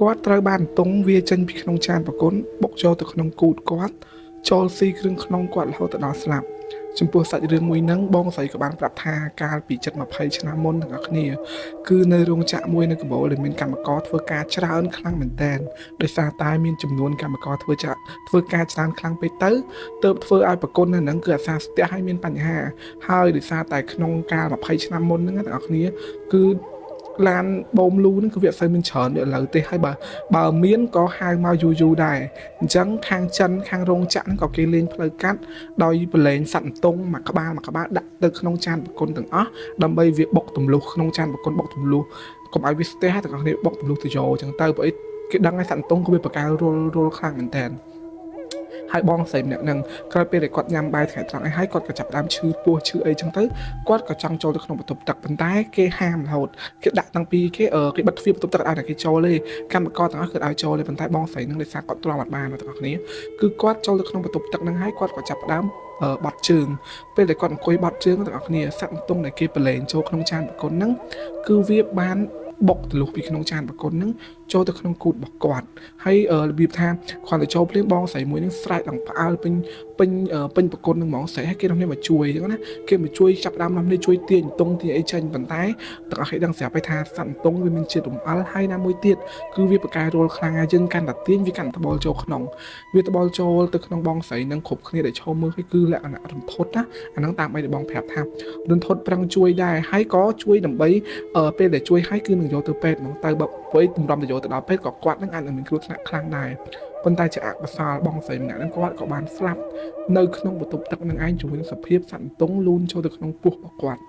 គាត់ត្រូវបានតុងវាចេញពីក្នុងចានប្រគុណបុកចូលទៅក្នុងគូតគាត់ចូលស៊ីគ្រឿងក្នុងគាត់រហូតដល់ស្លាប់ចំពោះសាច់រឿងមួយហ្នឹងបងស្រីក៏បានប្រាប់ថាកាលពី7-20ឆ្នាំមុនទាំងអស់គ្នាគឺនៅរោងចក្រមួយនៅកបោលដែលមានកម្មករធ្វើការច្រើនខ្លាំងមែនទែនដោយសារតែមានចំនួនកម្មករធ្វើការច្រើនខ្លាំងពេកទៅទើបធ្វើឲ្យប្រគុណនៅហ្នឹងគឺអាសាស្ទះឲ្យមានបញ្ហាហើយដោយសារតែក្នុងកាល20ឆ្នាំមុនហ្នឹងទាំងអស់គ្នាគឺឡានបូមលូហ្នឹងគឺវាអត់សូវមានច្រើនដូចឥឡូវទេហើយបើមានក៏ហៅមកយូរដែរអញ្ចឹងខាងចិនខាងរោងចក្រហ្នឹងក៏គេលេងផ្លូវកាត់ដោយប្រឡែងសត្វអន្ទង់មួយក្បាលដាក់ទៅក្នុងចានប្រគុណទាំងអស់ដើម្បីវាបុកទម្លុះក្នុងចានប្រគុណបុកទម្លុះកុំឲ្យវាស្ទះទាំងអស់គ្នាបុកទម្លុះទៅយកអញ្ចឹងទៅព្រោះគេដឹងឲ្យសត្វអន្ទង់គឺវាបកកាយរលខ្លាំងមែនតើហើយបងស្រីម្នាក់ហ្នឹងក្រោយពេលដែលគាត់ញ៉ាំបាយថ្ងៃត្រង់ហើយគាត់ក៏ចាប់ផ្ដើមឈឺពោះឈឺអីចឹងទៅគាត់ក៏ចង់ចូលទៅក្នុងបន្ទប់ទឹកប៉ុន្តែគេហាមរហូតគេដាក់តាំងពីគេបិទទ្វារបន្ទប់ទឹកឲ្យតែគេចូលទេកម្មករទាំងអស់គឺឲ្យចូលទេប៉ុន្តែបងស្រីហ្នឹងដោយសារគាត់ទ្រាំអត់បានទាំងអស់គ្នាគឺគាត់ចូលទៅក្នុងបន្ទប់ទឹកហ្នឹងហើយគាត់ក៏ចាប់ផ្ដើមបាត់ជើងពេលដែលគាត់អង្គុយបាត់ជើងទាំងអស់គ្នាសត្វអន្ទង់ដែលគេប្រឡែងចូលក្នុងចានប្រគុណហ្នឹងគឺវាបានបុកទលុះពីក្នុងចានប្រគុណហ្នឹងចូលទៅក្នុងគូតរបស់គាត់ហើយរបៀបថាគាត់ទៅចូលភ្លាមបងស្រីមួយហ្នឹងស្រែកដល់ផ្អើលពេញប្រគុណហ្នឹងហ្មងស្រីឲ្យគេនាំគ្នាមកជួយអញ្ចឹងណាគេមកជួយចាប់ដើមនាំគ្នាជួយទាញតុងទាញអីចេញប៉ុន្តែទាំងអស់គេដឹងស្រាប់ហើយថាសត្វតុងវាមានជាតិរំអិលហើយណាមួយទៀតគឺវាបកកាយរលខ្លាំងហើយយើងកាន់តែទាញវាកាន់តែត្បល់ចូលក្នុងវាត្បល់ចូលទៅក្នុងបងស្រីហ្នឹងគ្រប់គ្នាដែលឈរមើលគឺលក្ខណៈរន្ធត់ណាអាហ្នឹងតាមបីដែលបងប្រាប់ថារន្ធត់ប្រឹងជួយដែរហើយក៏ជួយដើម្បីពេលដែលជួយហើយគឺនឹងយកទៅពេទ្យហ្មងទៅបើពេលតម្រាំទៅយកទៅដល់ពេទ្យក៏គាត់នឹងអាចនឹងមានគ្រោះថ្នាក់ខ្លាំងដែរប៉ុន្តែជាអកុសលបងស្រីម្នាក់ហ្នឹងគាត់ក៏បានស្លាប់នៅក្នុងបន្ទប់ទឹកនឹងឯងជាមួយនឹងសភាពសត្វអន្ទង់លូនចូលទៅក្នុងពោះរបស់គាត់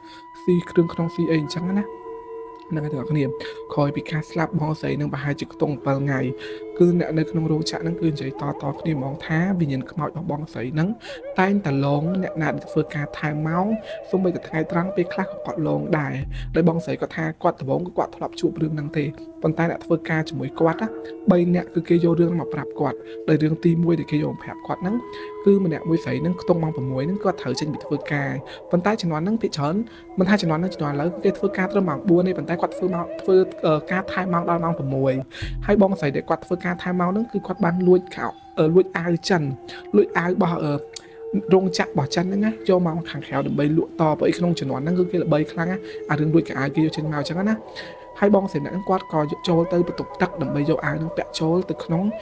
ស៊ីគ្រឿងក្នុងស៊ីអីអញ្ចឹងណានឹងទាំងអស់គ្នាក្រោយពីការស្លាប់បងស្រីនឹងប្រហែលជាខ្ទង់7ថ្ងៃគឺអ្នកនៅក្នុងរោងចក្រហ្នឹងគឺនិយាយតគ្នាហ្មងថាវិញ្ញាណខ្មោចរបស់បងស្រីហ្នឹងតែងតែលងអ្នកណាដែលធ្វើការថែមម៉ោងសូម្បីតែថ្ងៃត្រង់ពេលខ្លះក៏គាត់លងដែរដោយបងស្រីគាត់ថាគាត់ដំបូងគឺគាត់ធ្លាប់ជួបរឿងហ្នឹងទេប៉ុន្តែអ្នកធ្វើការជាមួយគាត់ណា3នាក់គឺគេយករឿងមកប្រាប់គាត់ដោយរឿងទី1ដែលគេយកមកប្រាប់គាត់ហ្នឹងគឺម្នាក់មួយស្រីហ្នឹងខ្ទង់ម៉ោង6ហ្នឹងគាត់ត្រូវចេញពីធ្វើការប៉ុន្តែជំនាន់ហ្នឹងភាគច្រើនមិនថាជំនាន់ហ្នឹងជំនាន់ឥឡូវគេធ្វើការត្រឹមម៉ោង4ទេប៉ុន្តែគាត់ធ្វើការថែមម៉ោងដល់ម៉ោង6ហើយបងស្រីដែលគាត់ធ្វើការថែមម៉ោងហ្នឹងគឺគាត់បានលួចអាវចិនលួចអាវរបស់រោងចក្ររបស់ចិនហ្នឹងណាយកមកខាងក្រៅដើម្បីលក់តព្រោះឯក្នុងជំនាន់ហ្នឹងគឺគេល្បីខ្លាំងណាអារឿងលួចកៅអៅគេយកចេញមកអញ្ចឹងណាហើយបងស្រីហ្នឹងគាត់ក៏ចូលទៅបន្ទប់ទឹកដើម្បីយកអាវហ្នឹងពាក់ចូលទៅក្នុង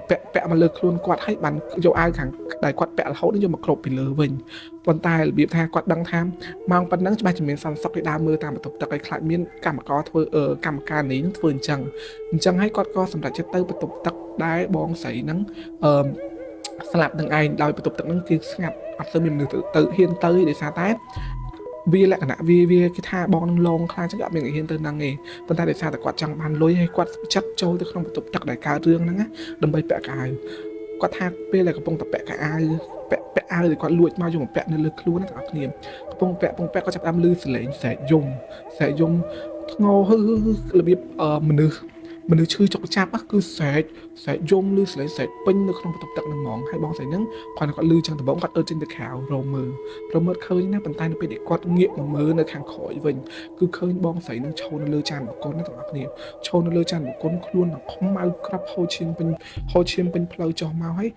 ពាក់មកលើខ្លួនគាត់ហើយបានយកអាវខាងដែលគាត់ពាក់រហូតយកមកគ្របពីលើវិញប៉ុន្តែរបៀបថាគាត់ដឹងថាម៉ោងប៉ុណ្ណឹងច្បាស់ជាមានសន្តិសុខគេដើរមើលតាមបន្ទប់ទឹកឲ្យខ្លាចមានកម្មករធ្វើកម្មការនេះនឹងធ្វើអញ្ចឹងហើយគាត់ក៏សម្រេចចិត្តទៅបន្ទប់ទឹកដែរបងស្រីហ្នឹងស្លាប់នឹងឯងដោយបន្ទប់ទឹកហ្នឹងគឺស្ងាត់អត់សូវមានមនុស្សទៅហ៊ានទៅដោយសារតែវាលក្ខណៈវាគេថាបងនឹងលងខ្លាំងចឹងអត់មានគេហ៊ានទៅហ្នឹងទេប៉ុន្តែដោយសារតែគាត់ចង់បានលុយហើយគាត់ចិត្តចូលទៅក្នុងបន្ទប់ទឹកដែលកើតរឿងហ្នឹងណាដើម្បីពាក់កៅអៅគាត់ថាពេលដែលកំពុងតែពាក់កៅអៅពាក់អាវដែលគាត់លួចមកយកមកពាក់នៅលើខ្លួនណាបងប្អូនកំពុងពាក់គាត់ចាប់តាមលឺសលេងស្រែកយំធ្ងោរបៀបមនុស្សឈឺចុកចាប់គឺស្រែកយំលឺសលេងស្រែកពេញនៅក្នុងបន្ទប់ទឹកហ្នឹងហ្មងហើយបងស្រីហ្នឹងគាត់លឺចឹងដំបងគាត់ចេញទៅក្រៅរមើលឃើញណាប៉ុន្តែនៅពេលដែលគាត់ងាកមកមើលនៅខាងក្រោយវិញគឺឃើញបងស្រីហ្នឹងឈរនៅលើចានបង្គន់ណាបងប្អូនឈរនៅលើចានបង្គន់ខ្លួននឹងខ្មៅក្របហូរឈាមពេញផ្លូវចុះមកហើយ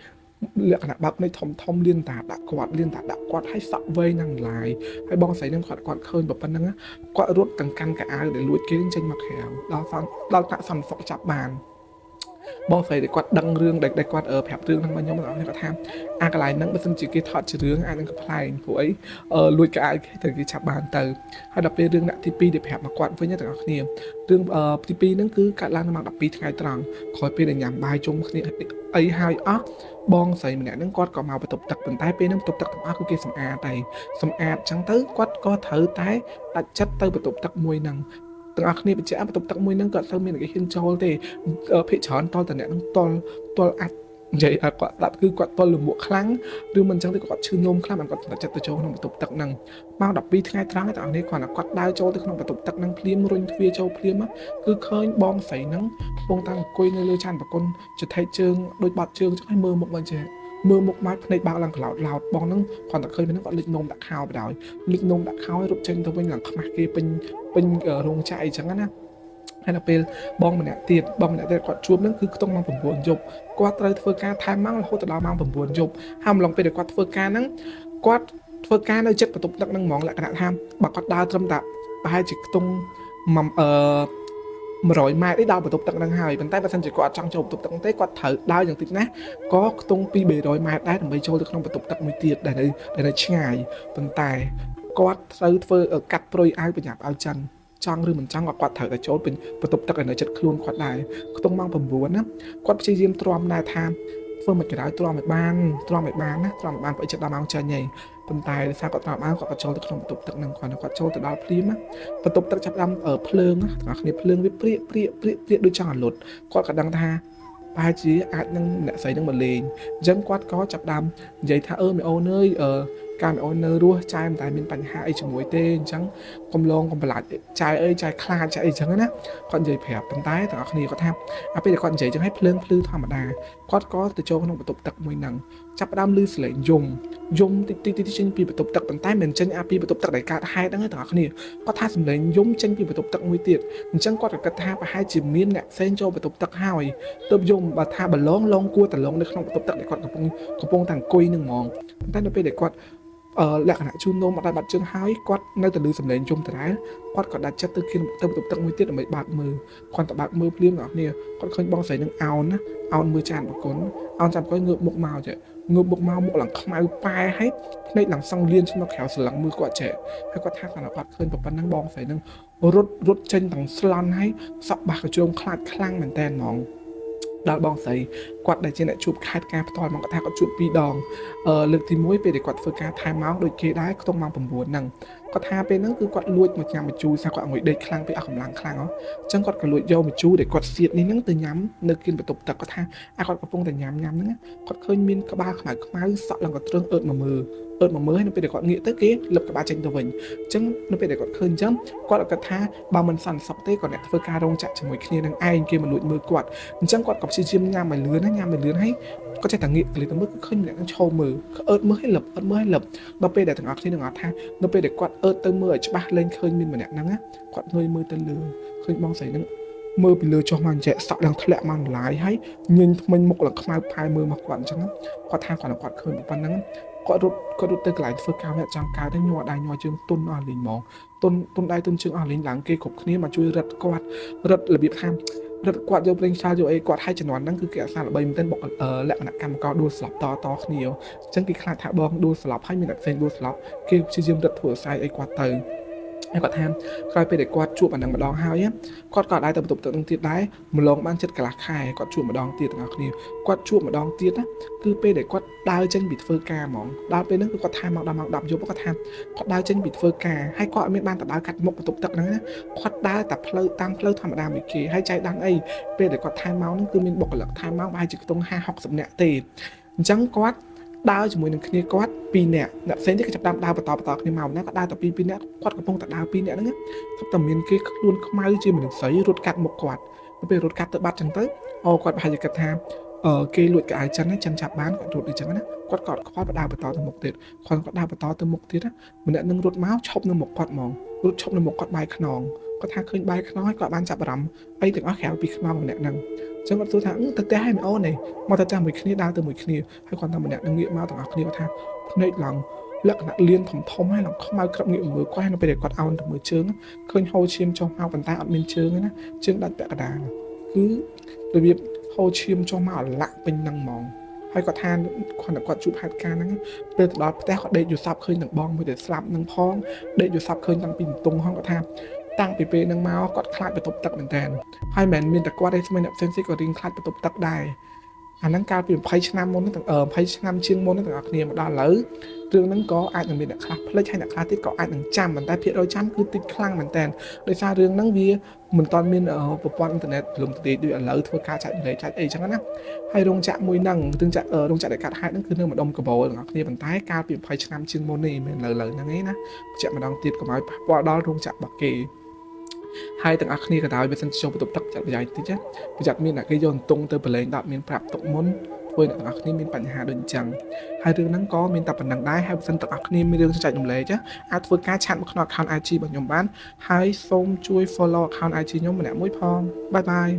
លក្ខណៈបាប់នៃធំលៀនតាដាក់គាត់ឲ្យសក់វែងហ្នឹងឡាយហើយបងស្រីហ្នឹងគាត់ឃើញប៉ុណ្្នឹងគាត់រត់ទាំងកាន់កៅអៅដែលលួចគេចេញមកក្រៅដល់ថ្នាក់សន្តិសុខចាប់បានបងស្រីដែលគាត់ដឹងរឿងដែលគាត់ប្រាប់រឿងហ្នឹងមកខ្ញុំគាត់ថាអាកន្លែងហ្នឹងបើសិនជាគេថតជារឿងអាចនឹងកំ pl ែងព្រោះអីលួចកៅអៅគេទៅគេចាប់បានទៅហើយដល់ពេលរឿងអ្នកទី2ដែលប្រាប់មកគាត់វិញទាំងអស់គ្នារឿងទី2ហ្នឹងគឺកាត់ឡើងនៅម៉ោង12ថ្ងៃត្រង់ក្រោយពេលដែលញ៉ាំបាយជុំគ្នាអីហើយអស់បងស្រីម្នាក់ហ្នឹងគាត់ក៏មកបន្ទប់ទឹកប៉ុន្តែពេលហ្នឹងបន្ទប់ទឹកទាំងអស់គឺគេសម្អាតអញ្ចឹងទៅគាត់ក៏ត្រូវតែដាច់ចិត្តទៅបន្ទប់ទឹកមួយហ្នឹងទាំងអស់គ្នាបញ្ជាក់បន្ទប់ទឹកមួយហ្នឹងគាត់សូវមានគេហ៊ានចូលទេភាគច្រើនតលតអ្នកហ្នឹងតលអាចនិយាយឲ្យគាត់ស្ដាប់គឺគាត់តលលមួកខ្លាំងឬមិនអញ្ចឹងទេគាត់ឈឺនោមខ្លាំងគាត់សម្រេចចិត្តទៅចូលក្នុងបន្ទប់ទឹកហ្នឹងម៉ោង12ថ្ងៃត្រង់ទាំងអស់គ្នាគាត់ដើរចូលទៅក្នុងបន្ទប់ទឹកហ្នឹងភ្លាមរុញទ្វារចូលភ្លាមគឺឃើញបងស្រីហ្នឹងកំពុងតែអង្គុយនៅលើចានប្រគុណចថេកជើងដូចបាត់ជើងចឹងឲ្យមើលមុខមកចេះមើលមុខមកភ្នែកបើកឡើងក្លោតបងហ្នឹងគាត់តែឃើញពេលហ្នឹងគាត់លិចនោមដាក់ខោបដ ாய் លិចនោមដាក់ខោឲ្យរត់ចេញទៅវិញឡើងខ្មាស់គេពេញរោងចក្រអីចឹងណា ហើយដល់ពេលបងម្នាក់ទៀតគាត់ជួបហ្នឹងគឺខ្ទង់ម៉ោង9យប់គាត់ត្រូវធ្វើការថែមម៉ោងរហូតដល់ម៉ោង9យប់ហើយម្លងពេលដែលគាត់ធ្វើការហ្នឹងគាត់ធ្វើការនៅចិត្តបន្ទប់ទឹកហ្នឹងហ្មងលក្ខណៈថាបើគាត់ដើរត្រឹមតែប្រហែលជាខ្ទង់100 ម៉ែត្រដល់បន្ទប់ទឹកហ្នឹងហើយប៉ុន្តែបើសិនជាគាត់អត់ចង់ចូលបន្ទប់ទឹកទេគាត់ត្រូវដើរយ៉ាងតិចណាស់ក៏ខ្ទង់ពី300 ម៉ែត្រដែរដើម្បីចូលទៅក្នុងបន្ទប់ទឹកមួយទៀតដែលនៅឆ្ងាយប៉ុន្តែគាត់ត្រូវធ្វើកាត់ព្រុយអាវប្រញាប់អាវចិនចង់ឬមិនចង់គាត់ត្រូវតែចូលពេញបន្ទប់ទឹកឲ្យនៅចិត្តខ្លួនគាត់ដែរខ្ទង់ម៉ោង9ណាគាត់ព្យាយាមទ្រាំដែរថាធ្វើមិនក្រោយទ្រាំឲ្យបានណាទ្រាំឲ្យបានបើចិត្តដល់ម៉ោងចាញ់ឯងប៉ុន្តែដោយសារគាត់ទ្រាំបានគាត់ក៏ចូលទៅក្នុងបន្ទប់ទឹកហ្នឹងគាត់ចូលទៅដល់ភ្លាមណាបន្ទប់ទឹកចាប់ដើមភ្លើងណាទាំងអស់គ្នាភ្លើងវាព្រាកដូចចង់ឲ្យលុតគាត់ក៏ដឹងថាប្រហែលជាអាចនឹងអ្នកស្រីនឹងមកលេងអញ្ចឹងគាត់ក៏ចាប់ដើមនិយាយថាមីអូនអើយការមីអូននៅរស់ចែមិនតែមានបញ្ហាអីជាមួយទេអញ្ចឹងកុំប្រឡាច់ចែអើយចែខ្លាចចែអីអញ្ចឹងណាគាត់និយាយប្រាប់ប៉ុន្តែទាំងអស់គ្នាគាត់ថាពេលដែលគាត់និយាយអញ្ចឹងឲ្យភ្លើងភ្លឺធម្មតាគាត់ក៏ទៅចូលក្នុងបន្ទប់ទឹកមួយហ្នឹងចាប់ដើមឮសលេងយំតិចចេញពីបន្ទប់ទឹកប៉ុន្តែមិនចេញពីបន្ទប់ទឹកដែលកើតហេតុហ្នឹងទេទាំងអស់គ្នាគាត់ថាសំឡេងយំចេញពីបន្ទប់ទឹកមួយទៀតអញ្ចឹងគាត់ក៏គិតថាប្រហែលជាមានអ្នកផ្សេងចូលបន្ទប់ទឹកហើយទើបយំបើថាប្រឡងគួរតែឡងនៅក្នុងបន្ទប់ទឹកដែលគាត់កំពុងតែអង្គុយនឹងហ្មងប៉ុន្តែនៅពេលដែលគាត់លក្ខណៈជូននំអត់បាត់ជើងហើយគាត់នៅតែឮសំឡេងយំដដែលគាត់ក៏ដាច់ចិត្តទៅបន្ទប់ទឹកមួយទៀតដើម្បីបើកមើលគាត់ទៅបើកមើលភ្លាមអ្នកគ្នាគាត់ឃើញបងស្រីនឹងអោនមើលចានប្រគុណអោនចាំគាត់ងើបមុខមកចេះងើបមុខមកមុខឡើងខ្មៅប៉ែហើយភ្នែកឡើងសង្លៀនឆ្នោតក្រៅស្រឡឹងមើលគាត់ចេះហើយគាត់ថាគាត់ឃើញប៉ុណ្ណឹងបងស្រីនឹងរត់ចេញទាំងស្លន់ហើយសក់បាសកញ្ជោមខ្លាចខ្លាំងមែនតើហ្មងដល់បងស្រីគាត់ដែលជាអ្នកជួបខេត្តការផ្ទាល់មកគាត់ថាគាត់ជួប2ដងលើកទី1ពេលដែលគាត់ធ្វើការថែមម៉ោងដូចគេដែរខ្ទង់ម៉ោង9ហ្នឹងគាត់ថាពេលហ្នឹងគឺគាត់លួចមកញ៉ាំម្ជូរថាគាត់អង្គុយដេកខ្លាំងពេកអស់កម្លាំងខ្លាំងហ៎អញ្ចឹងគាត់ក៏លួចយកម្ជូរដែលគាត់សៀតនេះហ្នឹងទៅញ៉ាំនៅគៀនបន្ទប់ទឹកគាត់ថាគាត់កំពុងតែញ៉ាំហ្នឹងគាត់ឃើញមានក្បាលខ្មៅសក់ឡើងក៏ទ្រឹងអឺតមកមើលហើយនៅពេលដែលគាត់ងាកទៅគេលឹបក្បាលចេញទៅវិញអញ្ចឹងនៅពេលដែលគាត់ឃើញអញ្ចឹងគាត់ក៏ថាបើមិនសន្តិសុខទេគាត់អ្នកធ្វើការរោងចក្រជាមួយគ្នានឹងឯងគេមកលួចមើលគាត់អញ្ចឹងគាត់ក៏ព្យាយាមញ៉ាំឲ្យលឿនហើយគាត់ចេះតែងាកទៅមើលគឺឃើញម្នាក់នឹងឈោមើលអឺតមើលឲ្យលឹបដល់ពេលដែលទាំងអស់គ្នានឹងអត់ថានៅពេលដែលគាត់អឺតទៅមើលឲ្យច្បាស់លេងឃើញមានម្នាក់ហ្នឹងគាត់ងើយមើលទៅលើឃើញបងស្រីហ្នឹងមើលពីលើចុះមកចែកសក់ឡើងធ្លាក់មកឡាយហើយញញថ្មិញមុខឡើងខ្មៅផាយមើលមកគាត់អញ្ចឹងគាត់ថាគាត់ឃើញប៉ុណ្ណឹងគាត់រត់ទៅកន្លែងធ្វើការវាចង់កើតទៅញ័រដៃញ័រជើងទុនអស់លេងហ្មងទុនដៃទុនជើងអស់លេងឡើងគេគ្រប់គ្នាមកជួយរត់គាត់រត់របៀបថារត់គាត់យកប្រេងឆាលយកអីគាត់ឲ្យជំនាន់ហ្នឹងគឺគេអាសាល្បីមែនទែនបុកលក្ខណៈកម្មករដួលស្លាប់តគ្នាអញ្ចឹងគេខ្លាចថាបងដួលស្លាប់ហើយមានអ្នកផ្សេងដួលស្លាប់គេព្យាយាមរត់ធ្វើខ្សែអីគាត់ទៅហើយគាត់ថាក្រោយពេលដែលគាត់ជួបអានឹងម្ដងហើយគាត់ក៏ដែរទៅបន្ទប់ទឹកនឹងទៀតដែរម្លងបានចិត្តកន្លះខែគាត់ជួបម្ដងទៀតទាំងអស់គ្នាគាត់ជួបម្ដងទៀតណាគឺពេលដែលគាត់ដើរចេញពីធ្វើការហ្មងដល់ពេលហ្នឹងគឺគាត់ថាមកដល់ម៉ោង10យប់គាត់ថាគាត់ដើរចេញពីធ្វើការហើយគាត់អត់មានបានទៅដើរកាត់មុខបន្ទប់ទឹកហ្នឹងណាគាត់ដើរតែផ្លូវតាមផ្លូវធម្មតាមួយគេហើយចៃដន្យអីពេលដែលគាត់ថែមម៉ោងហ្នឹងគឺមានបុគ្គលិកថែមម៉ោងប្រហែលជាខ្ទង់50-60នាក់ទេអញ្ចឹងគាត់ដើរជាមួយនឹងគ្នាគាត់2នាក់អ្នកផ្សេងទៀតក៏ចាប់ដើរបន្តគ្នាមកណាគាត់ដើរតែ2នាក់គាត់កំពុងតែដើរ2នាក់ហ្នឹងស្រាប់តែមានគេខ្លួនខ្មៅជាមនុស្សស្រីរត់កាត់មុខគាត់ពេលរត់កាត់ទៅបាត់ចឹងទៅគាត់ប្រហែលជាគិតថាគេលួចកៅអៅចិនចាប់បានគាត់រត់អញ្ចឹងណាគាត់ក៏ខ្វល់ដើរបន្តទៅមុខទៀតគាត់ដើរបន្តទៅមុខទៀតម្នាក់នឹងរត់មកឈប់នៅមុខគាត់ហ្មងរត់ឈប់នៅមុខគាត់បែកខ្នងគាត់ថាឃើញបែកខ្នងហើយគាត់បានចាប់អារម្មណ៍អីទាំងអស់ក្រៅពីខ្នងម្នាក់ហ្នឹងចឹងគាត់សួរថាទៅផ្ទះឲ្យមីអូននេះមកទៅតាមមួយគ្នាដើរទៅមួយគ្នាហើយគាត់ថាម្នាក់នឹងងាកមកទាំងអស់គ្នាគាត់ថាភ្នែកឡើងលក្ខណៈលៀនធំហើយឡើងខ្មៅក្រឹបងាកមើលគាត់នៅពេលដែលគាត់អោនទៅមើលជើងឃើញហូរឈាមចុះមកប៉ុន្តែអត់មានជើងទេណាជើងដាច់ពាក់កណ្ដាលគឺរបៀបហូរឈាមចុះមកអាឡាក់ពេញហ្នឹងហ្មងហើយគាត់ថាគាត់ជួបហេតុការណ៍ហ្នឹងពេលទៅដល់ផ្ទះគាត់ដេកយល់សប្តិឃើញនឹងបងមួយដែលស្លាប់នឹងផងដេកយល់សប្តិឃើញតាំងពីបន្ទង់ហងគាត់ថាតាំងពីពេលហ្នឹងមកគាត់ខ្លាចបន្ទប់ទឹកមែនតើហើយមិនមែនមានតែគាត់ទេស្មានអ្នកផ្សេងៗក៏រៀងខ្លាចបន្ទប់ទឹកដែរអាហ្នឹងកាលពី20ឆ្នាំមុនហ្នឹង20ឆ្នាំជាងមុនហ្នឹងទាំងអស់គ្នាមកដល់ឥឡូវរឿងហ្នឹងក៏អាចនឹងមានអ្នកខ្លះផ្លេចហើយអ្នកខ្លះទៀតក៏អាចនឹងចាំប៉ុន្តែភាគរយចាំគឺតិចខ្លាំងមែនតើដោយសាររឿងហ្នឹងវាមិនទាន់មានប្រព័ន្ធអ៊ីនធឺណិតលំទទេដូចឥឡូវធ្វើការចែករំលែកចែកអីចឹងណាហើយរោងចក្រមួយហ្នឹងរោងចក្រដែលកាត់ហេតុហ្នឹងគឺនៅម្ដុំកបោលទាំងអស់គ្នាប៉ុន្តែកាលពី20ឆ្នាំជាងមុននេះមិនមែនឥឡូវហ្នឹងឯណាបញ្ជាក់ម្ដងទៀតកុំឲ្យប៉ះពាល់ដល់រោងចក្ររបស់គេហើយទាំងអស់គ្នាក៏ដោយបើសិនចូលបន្ទប់ទឹកចាត់ប្រយ័ត្នតិចណាប្រយ័ត្នមានអ្នកគេយកអន្ទង់ទៅប្រឡែង10មានប្រាប់ទុកមុន ធ្វើអ្នកទាំងអស់គ្នាមានបញ្ហាដូចអញ្ចឹងហើយរឿងហ្នឹងក៏មានតែប៉ុណ្្នឹងដែរហើយបើសិនទាំងអស់គ្នាមានរឿងចែករំលែកអាចធ្វើការឆាតមកក្នុង account IG របស់ខ្ញុំបានហើយសូមជួយ follow account IG ខ្ញុំម្នាក់មួយផងបាយបាយ